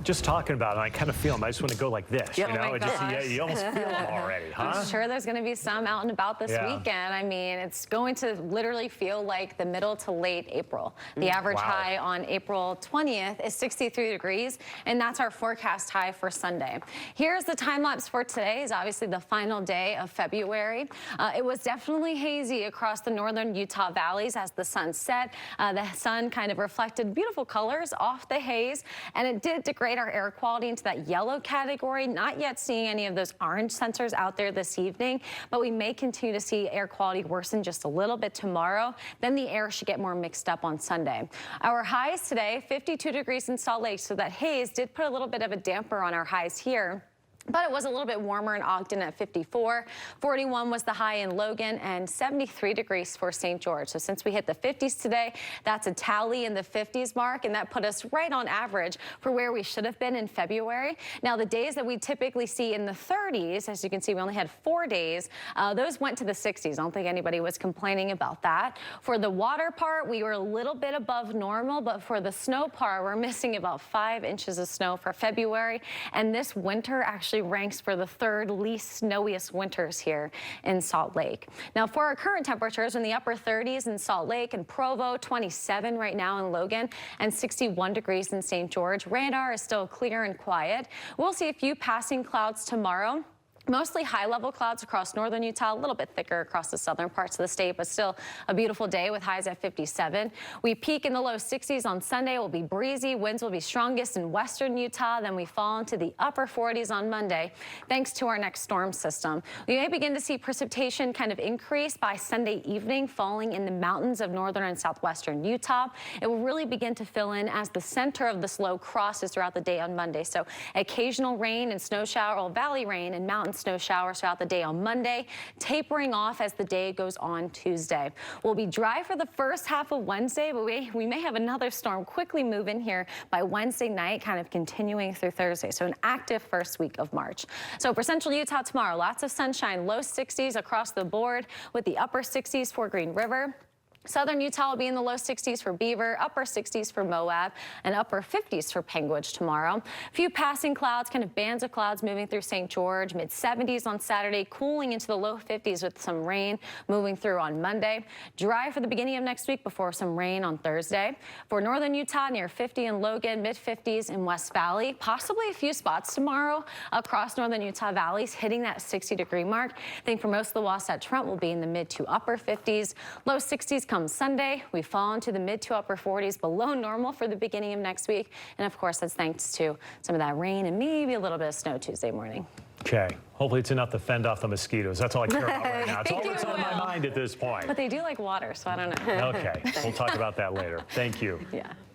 Just talking about it, I kind of feel them. I just want to go like this, Yep. you know? Oh my It just, gosh. you almost feel them already, huh? I'm sure there's going to be some out and about this Yeah. weekend. I mean, it's going to literally feel like the middle to late April. The average Wow. high on April 20th is 63 degrees, and that's our forecast high for Sunday. Here's the time lapse for today. Is obviously the final day of February. It was definitely hazy across the northern Utah valleys as the sun set. The sun kind of reflected beautiful colors off the haze, and it did degrade our air quality into that yellow category. Not yet seeing any of those orange sensors out there this evening, but we may continue to see air quality worsen just a little bit tomorrow. Then the air should get more mixed up on Sunday. Our highs today, 52 degrees in Salt Lake, so that haze did put a little bit of a damper on our highs here. But it was a little bit warmer in Ogden at 54. 41 was the high in Logan, and 73 degrees for St. George. So since we hit the 50s today, that's a tally in the 50s mark, and that put us right on average for where we should have been in February. Now, the days that we typically see in the 30s, as you can see, we only had 4 days. Those went to the 60s. I don't think anybody was complaining about that. For the water part, we were a little bit above normal, but for the snow part, we're missing about 5 inches of snow for February. And this winter actually ranks for the third least snowiest winters here in Salt Lake. Now, for our current temperatures in the upper 30s in Salt Lake and Provo, 27 right now in Logan, and 61 degrees in St. George. Radar is still clear and quiet. We'll see a few passing clouds tomorrow. Mostly high-level clouds across northern Utah, a little bit thicker across the southern parts of the state, but still a beautiful day with highs at 57. We peak in the low 60s on Sunday. It will be breezy. Winds will be strongest in western Utah. Then we fall into the upper 40s on Monday, thanks to our next storm system. We may begin to see precipitation kind of increase by Sunday evening, falling in the mountains of northern and southwestern Utah. It will really begin to fill in as the center of this low crosses throughout the day on Monday. So occasional rain and snow shower, or valley rain and mountain snow showers throughout the day on Monday, tapering off as the day goes on Tuesday. We'll be dry for the first half of Wednesday, but we may have another storm quickly move in here by Wednesday night, kind of continuing through Thursday. So an active first week of March. So for central Utah tomorrow, lots of sunshine, low 60s across the board with the upper 60s for Green River. Southern Utah will be in the low 60s for Beaver, upper 60s for Moab, and upper 50s for Panguitch tomorrow. A few passing clouds, kind of bands of clouds moving through St. George, mid 70s on Saturday, cooling into the low 50s with some rain moving through on Monday. Dry for the beginning of next week before some rain on Thursday. For northern Utah, near 50 in Logan, mid 50s in West Valley, possibly a few spots tomorrow across northern Utah valleys, hitting that 60-degree mark. I think for most of the Wasatch Front will be in the mid to upper 50s, low 60s. Come Sunday, we fall into the mid to upper 40s, below normal for the beginning of next week. And of course, that's thanks to some of that rain and maybe a little bit of snow Tuesday morning. Okay. Hopefully it's enough to fend off the mosquitoes. That's all I care about right now. It's all that's on my mind at this point. But they do like water, so I don't know. Okay. We'll talk about that later. Thank you. Yeah.